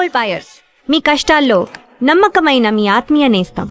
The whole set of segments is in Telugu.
గోల్డ్ బయర్స్, మీ కష్టాల్లో నమ్మకమైన మీ ఆత్మీయ నేస్తం.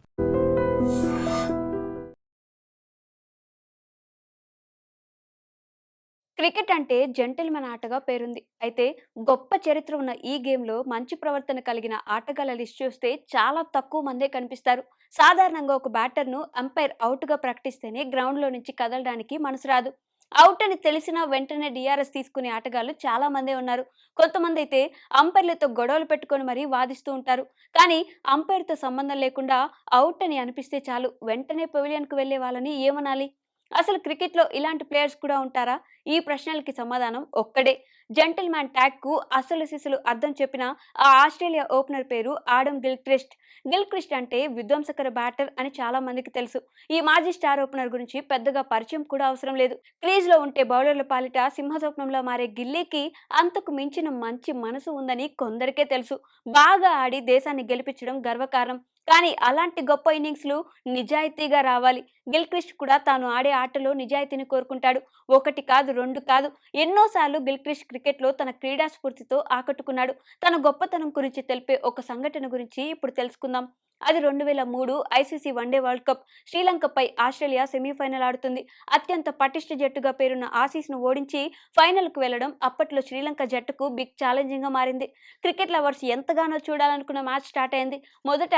క్రికెట్ అంటే జెంటిల్మెన్ ఆటగా పేరుంది. అయితే గొప్ప చరిత్ర ఉన్న ఈ గేమ్‌లో మంచి ప్రవర్తన కలిగిన ఆటగాళ్ల లిస్ట్ చూస్తే చాలా తక్కువ మందే కనిపిస్తారు. సాధారణంగా ఒక బ్యాటర్‌ను అంపైర్ ఔట్‌గా ప్రకటిస్తేనే గ్రౌండ్‌లో నుంచి కదలడానికి మనసు రాదు. ఔట్ అని తెలిసినా వెంటనే డీఆర్ఎస్ తీసుకునే ఆటగాళ్లు చాలా మందే ఉన్నారు. కొంతమంది అయితే అంపైర్లతో గొడవలు పెట్టుకొని మరీ వాదిస్తూ ఉంటారు. కానీ అంపైర్‌తో సంబంధం లేకుండా ఔట్ అని అనిపిస్తే చాలు వెంటనే పెవిలియన్‌కు వెళ్లే వాళ్ళని ఏమనాలి? అసలు క్రికెట్‌లో ఇలాంటి ప్లేయర్స్ కూడా ఉంటారా? ఈ ప్రశ్నలకి సమాధానం ఒక్కడే. జెంటిల్‌మ్యాన్ ట్యాగ్‌కు అసలు సిసలు అర్థం చెప్పిన ఆ ఆస్ట్రేలియా ఓపెనర్ పేరు ఆడమ్ గిల్క్రిస్ట్. గిల్క్రిస్ట్ అంటే విధ్వంసకర బ్యాటర్ అని చాలా మందికి తెలుసు. ఈ మాజీ స్టార్ ఓపెనర్ గురించి పెద్దగా పరిచయం కూడా అవసరం లేదు. క్రీజ్‌లో ఉంటే బౌలర్ల పాలిట సింహస్వప్నంలా మారే గిల్లీకి అంతకు మించిన మంచి మనసు ఉందని కొందరికే తెలుసు. బాగా ఆడి దేశాన్ని గెలిపించడం గర్వకారణం. కానీ అలాంటి గొప్ప ఇన్నింగ్స్‌లు నిజాయితీగా రావాలి. గిల్క్రిస్ట్ కూడా తాను ఆడే ఆటలో నిజాయితీని కోరుకుంటాడు. ఒకటి కాదు, రెండు కాదు, ఎన్నోసార్లు గిల్క్రిస్ట్ క్రికెట్‌లో తన క్రీడా స్ఫూర్తితో ఆకట్టుకున్నాడు. తన గొప్పతనం గురించి తెలిపే ఒక సంఘటన గురించి ఇప్పుడు తెలుసుకుందాం. అది 2003 ఐసీసీ వన్డే వరల్డ్ కప్. శ్రీలంకపై ఆస్ట్రేలియా సెమీఫైనల్ ఆడుతుంది. అత్యంత పటిష్ట జట్టుగా పేరున్న ఆసీస్‌ను ఓడించి ఫైనల్‌కు వెళ్లడం అప్పట్లో శ్రీలంక జట్టుకు బిగ్ ఛాలెంజింగ్‌గా మారింది. క్రికెట్ లవర్స్ ఎంతగానో చూడాలనుకున్న మ్యాచ్ స్టార్ట్ అయింది. మొదట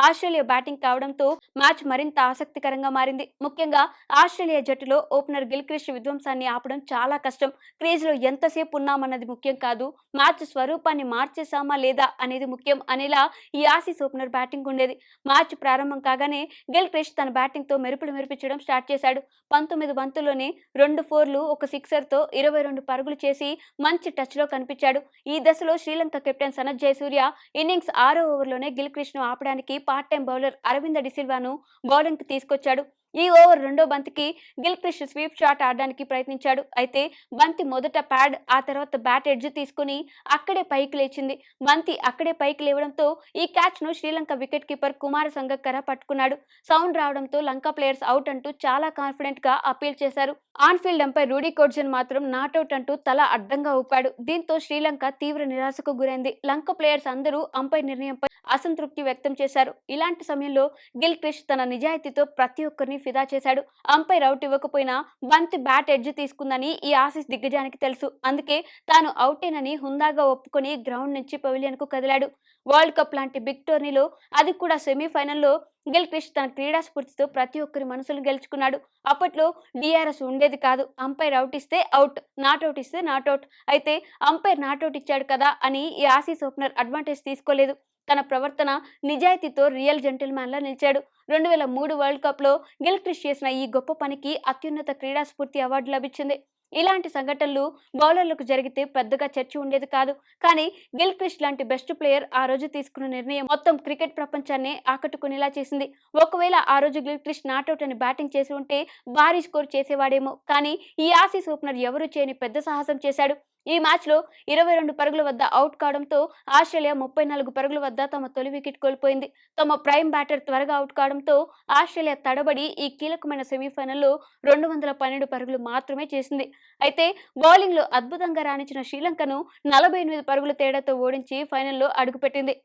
ఆస్ట్రేలియా బ్యాటింగ్ కావడంతో మ్యాచ్ మరింత ఆసక్తికరంగా మారింది. ముఖ్యంగా ఆస్ట్రేలియా జట్టులో ఓపెనర్ గిల్క్రిస్ట్ విధ్వంసాన్ని ఆపడం చాలా కష్టం. క్రీజ్‌లో ఎంతసేపు ఉన్నామన్నది ముఖ్యం కాదు, మ్యాచ్ స్వరూపాన్ని మార్చేశామా లేదా అనేది ముఖ్యం అనేలా ఈ ఆసీస్ ఓపెనర్ బ్యాటింగ్ ఉండేది. మ్యాచ్ ప్రారంభం కాగానే గిల్క్రిస్ట్ తన బ్యాటింగ్‌తో మెరుపులు మెరిపించడం స్టార్ట్ చేశాడు. 19 బంతుల్లోనే 2 ఫోర్లు, ఒక సిక్సర్‌తో 22 పరుగులు చేసి మంచి టచ్‌లో కనిపించాడు. ఈ దశలో శ్రీలంక కెప్టెన్ సనత్ జయసూర్య ఇన్నింగ్స్ 6వ ఓవర్‌లోనే గిల్క్రిస్ట్‌ను ఆపడానికి పార్ట్ టైం బౌలర్ అరవింద డిసిల్వాను బౌలింగ్‌కి తీసుకొచ్చాడు. ఈ ఓవర్ రెండో బంతికి గిల్క్రిస్ట్ స్వీప్ షాట్ ఆడడానికి ప్రయత్నించాడు. అయితే బంతి మొదట ప్యాడ్, ఆ తర్వాత బ్యాట్ ఎడ్జ్ తీసుకుని అక్కడే పైకి లేచింది. బంతి అక్కడే పైకి లేవడంతో ఈ క్యాచ్‌ను శ్రీలంక వికెట్ కీపర్ కుమార సంగక్కర పట్టుకున్నాడు. సౌండ్ రావడంతో లంక ప్లేయర్స్ అవుట్ అంటూ చాలా కాన్ఫిడెంట్‌గా అపీల్ చేశారు. ఆన్‌ఫీల్డ్ అంపైర్ రూడీ కోర్జన్ మాత్రం నాట్అవుట్ అంటూ తల అడ్డంగా ఊపాడు. దీంతో శ్రీలంక తీవ్ర నిరాశకు గురైంది. లంక ప్లేయర్స్ అందరూ అంపైర్ నిర్ణయంపై అసంతృప్తి వ్యక్తం చేశారు. ఇలాంటి సమయంలో గిల్క్రిస్ట్ తన నిజాయితీతో ప్రతి ఒక్కరిని ఫిదా చేశాడు. అంపైర్ అవుట్ ఇవ్వకపోయినా బంతి బ్యాట్ ఎడ్జ్ తీసుకుందని ఈ ఆసీస్ దిగ్గజానికి తెలుసు. అందుకే తాను అవుటేనని హుందాగా ఒప్పుకొని గ్రౌండ్ నుంచి పెవిలియన్‌కు కదిలాడు. వరల్డ్ కప్ లాంటి బిగ్ టోర్నీలో, అది కూడా సెమీఫైనల్‌లో గిల్క్రిస్ట్ తన క్రీడా స్ఫూర్తితో ప్రతి ఒక్కరి మనసులు గెలుచుకున్నాడు. అప్పట్లో డీఆర్ఎస్ ఉండేది కాదు. అంపైర్ అవుట్ ఇస్తే అవుట్, నాట్అవుట్ ఇస్తే నాట్అవుట్. అయితే అంపైర్ నాట్అవుట్ ఇచ్చాడు కదా అని ఈ ఆసీస్ ఓపెనర్ అడ్వాంటేజ్ తీసుకోలేదు. తన ప్రవర్తన, నిజాయితీతో రియల్ జెంటిల్‌మ్యాన్‌లా నిలిచాడు. 2003 వరల్డ్ కప్‌లో గిల్క్రిస్ట్ చేసిన ఈ గొప్ప పనికి అత్యున్నత క్రీడా స్ఫూర్తి అవార్డు లభించింది. ఇలాంటి సంఘటనలు బౌలర్లకు జరిగితే పెద్దగా చర్చ ఉండేది కాదు. కానీ గిల్క్రిస్ట్ లాంటి బెస్ట్ ప్లేయర్ ఆ రోజు తీసుకున్న నిర్ణయం మొత్తం క్రికెట్ ప్రపంచాన్నే ఆకట్టుకునేలా చేసింది. ఒకవేళ ఆ రోజు గిల్క్రిస్ట్ నాట్అవుట్ అని బ్యాటింగ్ చేసి ఉంటే భారీ స్కోర్ చేసేవాడేమో. కానీ ఈ ఆసీస్ ఓపెనర్ ఎవరూ చేయని పెద్ద సాహసం చేశాడు. ఈ మ్యాచ్‌లో 22 పరుగుల వద్ద అవుట్ కావడంతో ఆస్ట్రేలియా 34 పరుగుల వద్ద తమ తొలి వికెట్ కోల్పోయింది. తమ ప్రైమ్ బ్యాటర్ త్వరగా అవుట్ కావడంతో ఆస్ట్రేలియా తడబడి ఈ కీలకమైన సెమీఫైనల్‌లో 212 పరుగులు మాత్రమే చేసింది. అయితే బౌలింగ్‌లో అద్భుతంగా రాణించిన శ్రీలంకను 48 పరుగుల తేడాతో ఓడించి ఫైనల్‌లో అడుగుపెట్టింది.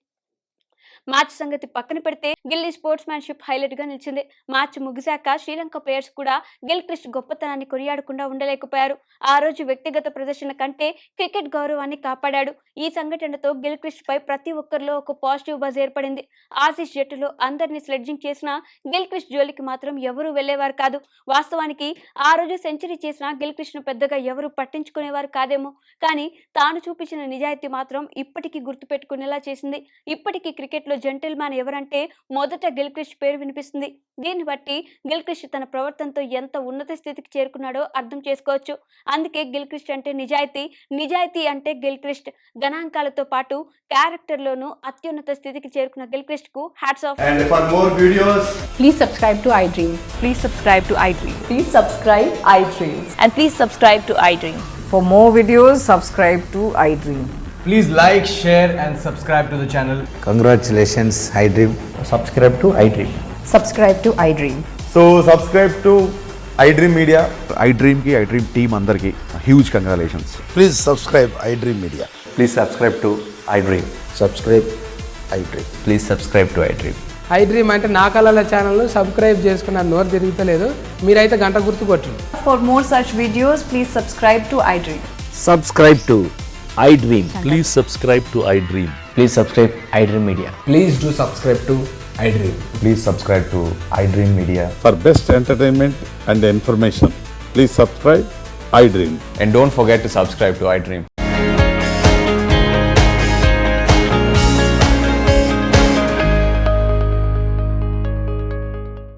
మ్యాచ్ సంగతి పక్కన పెడితే గిల్లీ స్పోర్ట్స్ మ్యాన్‌షిప్ హైలైట్‌గా నిలిచింది. మ్యాచ్ ముగిశాక శ్రీలంక ప్లేయర్స్ కూడా గిల్క్రిస్ట్ గొప్పతనాన్ని కొనియాడకుండా ఉండలేకపోయారు. ఆ రోజు వ్యక్తిగత ప్రదర్శన కంటే క్రికెట్ గౌరవాన్ని కాపాడాడు. ఈ సంఘటనతో గిల్క్రిస్ట్‌పై ప్రతి ఒక్కరిలో ఒక పాజిటివ్ బజ్ ఏర్పడింది. ఆసీస్ జట్టులో అందరినీ స్లెడ్జింగ్ చేసినా గిల్క్రిస్ట్ జోలికి మాత్రం ఎవరూ వెళ్లేవారు కాదు. వాస్తవానికి ఆ రోజు సెంచరీ చేసిన గిల్క్రిస్ట్‌ను పెద్దగా ఎవరూ పట్టించుకునేవారు కాదేమో. కానీ తాను చూపించిన నిజాయితీ మాత్రం ఇప్పటికీ గుర్తుపెట్టుకునేలా చేసింది. ఇప్పటికీ క్రికెట్‌లో జెంటిల్‌మ్యాన్ ఎవరంటే మొదట గిల్క్రిస్ట్ పేరు వినిపిస్తుంది. దీన్ని బట్టి గిల్క్రిస్ట్ తన ప్రవర్తనతో ఎంత ఉన్నత స్థితికి చేరుకున్నాడో అర్థం చేసుకోవచ్చు. అందుకే గిల్క్రిస్ట్ అంటే నిజాయితీ, నిజాయితీ అంటే గిల్క్రిస్ట్. గణాంకాలతో పాటు క్యారెక్టర్‌లోనూ అత్యున్నత స్థితికి చేరుకున్న గిల్క్రిస్ట్‌కు hats off. And for more videos, Please subscribe to iDream. Please subscribe to iDream. Please subscribe iDream. And please subscribe to iDream. For more videos, subscribe to iDream. please like, share and subscribe to the channel. Congratulations, iDream. Subscribe to iDream. Subscribe to iDream. So subscribe to iDream Media. iDream ki iDream team andarki huge congratulations. Please subscribe iDream Media. Please subscribe to iDream. Subscribe iDream. Please subscribe to iDream. I dream అంటే నా కళల ఛానల్ను సబ్స్క్రైబ్ చేసుకున్న నోరు తిరుగుతలేదు మీరైతే గంట గుర్తు కొట్టండి. For more such videos, please subscribe to iDream. Subscribe to iDream. Please subscribe to iDream. Please subscribe iDream Media. Please do subscribe to iDream. Please subscribe to iDream Media. For best entertainment and information, please subscribe iDream. And don't forget to subscribe to iDream.